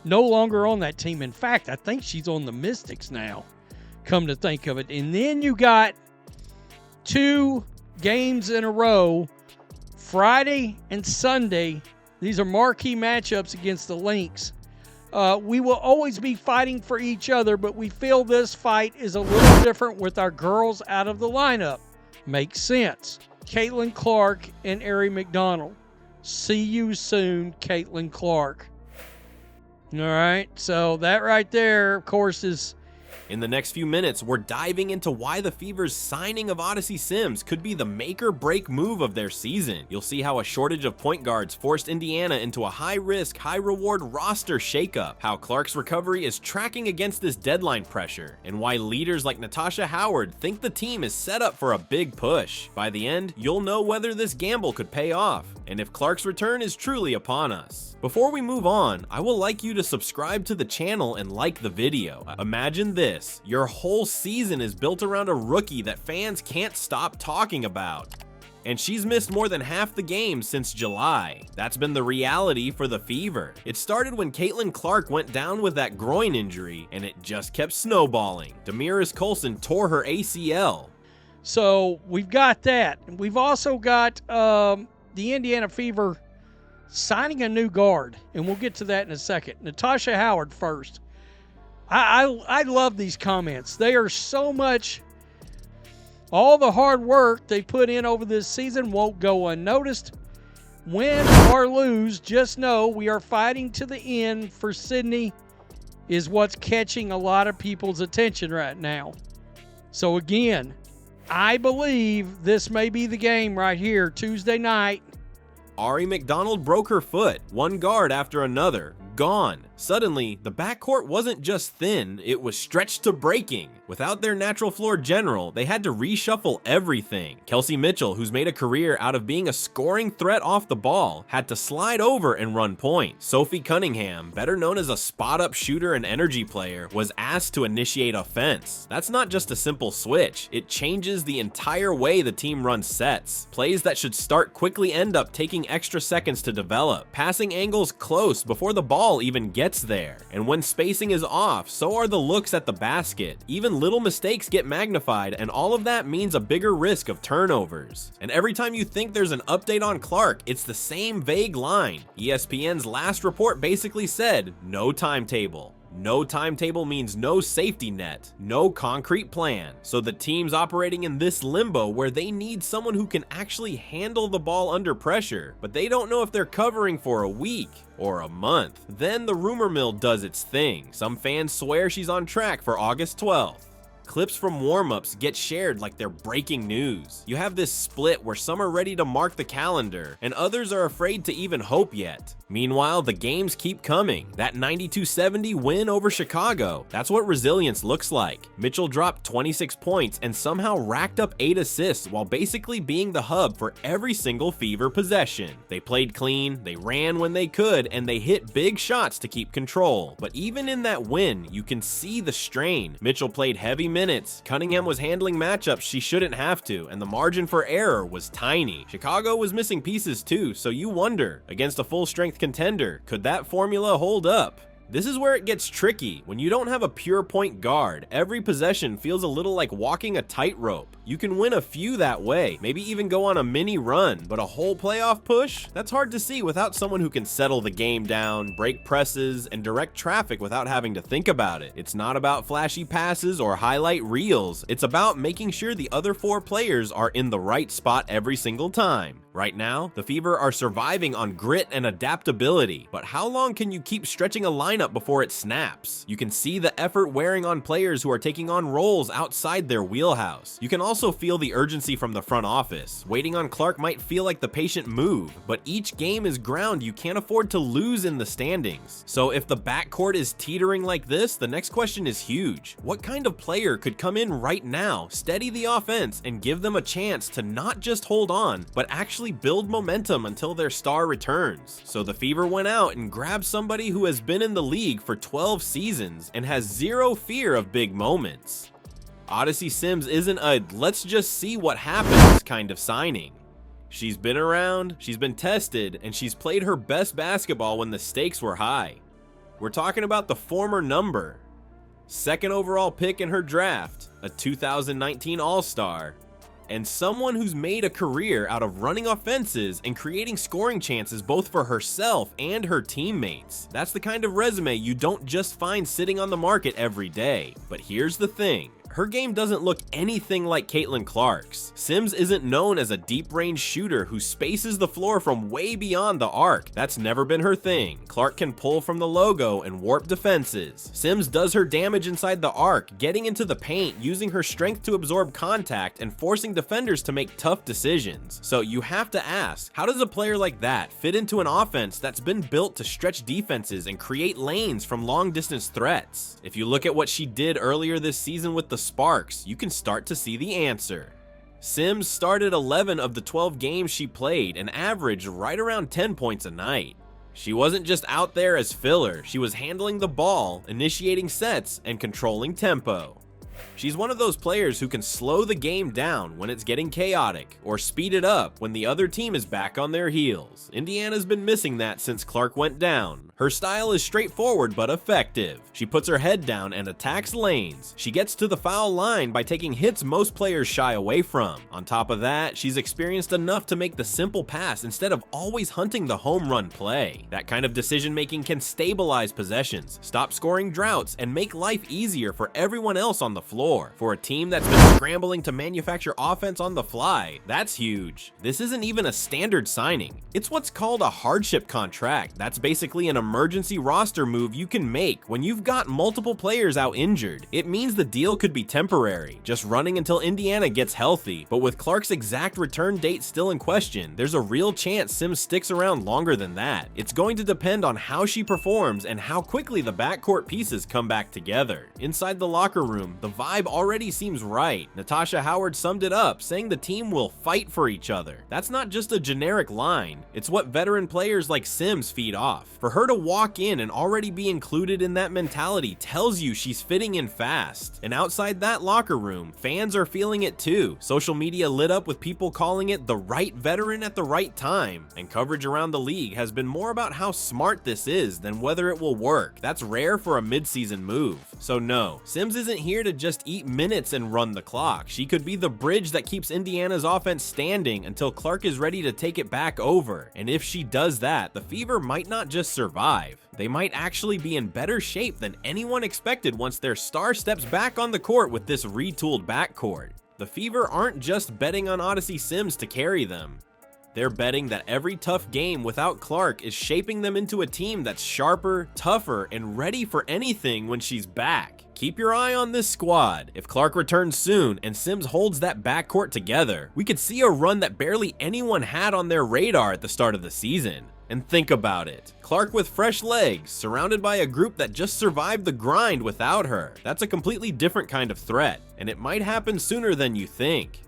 no longer on that team. In fact, I think she's on the Mystics now, come to think of it. And then you got 2 games in a row, Friday and Sunday. These are marquee matchups against the Lynx. We will always be fighting for each other, but we feel this fight is a little different with our girls out of the lineup. Makes sense. Caitlin Clark and Ari McDonald. See you soon, Caitlin Clark. All right, so that right there, of course, is... In the next few minutes, we're diving into why the Fever's signing of Odyssey Sims could be the make-or-break move of their season. You'll see how a shortage of point guards forced Indiana into a high-risk, high-reward roster shakeup, how Clark's recovery is tracking against this deadline pressure, and why leaders like Natasha Howard think the team is set up for a big push. By the end, you'll know whether this gamble could pay off, and if Clark's return is truly upon us. Before we move on, I would like you to subscribe to the channel and like the video. Imagine this, your whole season is built around a rookie that fans can't stop talking about. And she's missed more than half the games since July. That's been the reality for the Fever. It started when Caitlin Clark went down with that groin injury, and it just kept snowballing. Damaris Coulson tore her ACL. So we've got that. We've also got the Indiana Fever signing a new guard, and we'll get to that in a second. Natasha Howard first. I love these comments. They are so much... All the hard work they put in over this season won't go unnoticed. Win or lose, just know we are fighting to the end for Sydney is what's catching a lot of people's attention right now. So again, I believe this may be the game right here, Tuesday night. Ari McDonald broke her foot, one guard after another, gone. Suddenly, the backcourt wasn't just thin, it was stretched to breaking. Without their natural floor general, they had to reshuffle everything. Kelsey Mitchell, who's made a career out of being a scoring threat off the ball, had to slide over and run point. Sophie Cunningham, better known as a spot-up shooter and energy player, was asked to initiate offense. That's not just a simple switch, it changes the entire way the team runs sets. Plays that should start quickly end up taking extra seconds to develop. Passing angles close before the ball even gets there. And when spacing is off, so are the looks at the basket. Even little mistakes get magnified, and all of that means a bigger risk of turnovers. And every time you think there's an update on Clark, it's the same vague line. ESPN's last report basically said, no timetable. No timetable means no safety net, no concrete plan. So the team's operating in this limbo where they need someone who can actually handle the ball under pressure, but they don't know if they're covering for a week or a month. Then the rumor mill does its thing. Some fans swear she's on track for August 12th. Clips from warm-ups get shared like they're breaking news. You have this split where some are ready to mark the calendar, and others are afraid to even hope yet. Meanwhile, the games keep coming. That 92-70 win over Chicago, that's what resilience looks like. Mitchell dropped 26 points and somehow racked up 8 assists while basically being the hub for every single Fever possession. They played clean, they ran when they could, and they hit big shots to keep control. But even in that win, you can see the strain. Mitchell played heavy minutes. Cunningham was handling matchups she shouldn't have to, and the margin for error was tiny. Chicago was missing pieces too, so you wonder, against a full-strength contender, could that formula hold up? This is where it gets tricky. When you don't have a pure point guard, every possession feels a little like walking a tightrope. You can win a few that way, maybe even go on a mini run, but a whole playoff push? That's hard to see without someone who can settle the game down, break presses, and direct traffic without having to think about it. It's not about flashy passes or highlight reels. It's about making sure the other 4 players are in the right spot every single time. Right now, the Fever are surviving on grit and adaptability, but how long can you keep stretching a lineup before it snaps? You can see the effort wearing on players who are taking on roles outside their wheelhouse. You can also feel the urgency from the front office. Waiting on Clark might feel like the patient move, but each game is ground you can't afford to lose in the standings. So if the backcourt is teetering like this, the next question is huge. What kind of player could come in right now, steady the offense, and give them a chance to not just hold on, but actually build momentum until their star returns? So the Fever went out and grabbed somebody who has been in the league for 12 seasons and has zero fear of big moments. Odyssey Sims isn't a let's just see what happens kind of signing. She's been around, she's been tested, and she's played her best basketball when the stakes were high. We're talking about the former number, 2nd overall pick in her draft, a 2019 All-Star, and someone who's made a career out of running offenses and creating scoring chances both for herself and her teammates. That's the kind of resume you don't just find sitting on the market every day. But here's the thing. Her game doesn't look anything like Caitlin Clark's. Sims isn't known as a deep-range shooter who spaces the floor from way beyond the arc. That's never been her thing. Clark can pull from the logo and warp defenses. Sims does her damage inside the arc, getting into the paint, using her strength to absorb contact, and forcing defenders to make tough decisions. So you have to ask, how does a player like that fit into an offense that's been built to stretch defenses and create lanes from long-distance threats? If you look at what she did earlier this season with the Sparks, you can start to see the answer. Sims started 11 of the 12 games she played and averaged right around 10 points a night. She wasn't just out there as filler, she was handling the ball, initiating sets, and controlling tempo. She's one of those players who can slow the game down when it's getting chaotic, or speed it up when the other team is back on their heels. Indiana's been missing that since Clark went down. Her style is straightforward but effective. She puts her head down and attacks lanes. She gets to the foul line by taking hits most players shy away from. On top of that, she's experienced enough to make the simple pass instead of always hunting the home run play. That kind of decision making can stabilize possessions, stop scoring droughts, and make life easier for everyone else on the floor. For a team that's been scrambling to manufacture offense on the fly, that's huge. This isn't even a standard signing. It's what's called a hardship contract. That's basically an emergency roster move you can make when you've got multiple players out injured. It means the deal could be temporary, just running until Indiana gets healthy, but with Clark's exact return date still in question, there's a real chance Sims sticks around longer than that. It's going to depend on how she performs and how quickly the backcourt pieces come back together. Inside the locker room, the vibe already seems right. Natasha Howard summed it up, saying the team will fight for each other. That's not just a generic line, it's what veteran players like Sims feed off. For her to walk in and already be included in that mentality tells you she's fitting in fast. And outside that locker room, fans are feeling it too. Social media lit up with people calling it the right veteran at the right time, and coverage around the league has been more about how smart this is than whether it will work. That's rare for a mid-season move. So no, Sims isn't here to just eat minutes and run the clock. She could be the bridge that keeps Indiana's offense standing until Clark is ready to take it back over. And if she does that, the Fever might not just survive. They might actually be in better shape than anyone expected once their star steps back on the court with this retooled backcourt. The Fever aren't just betting on Odyssey Sims to carry them. They're betting that every tough game without Clark is shaping them into a team that's sharper, tougher, and ready for anything when she's back. Keep your eye on this squad. If Clark returns soon and Sims holds that backcourt together, we could see a run that barely anyone had on their radar at the start of the season. And think about it. Clark with fresh legs, surrounded by a group that just survived the grind without her. That's a completely different kind of threat, and it might happen sooner than you think.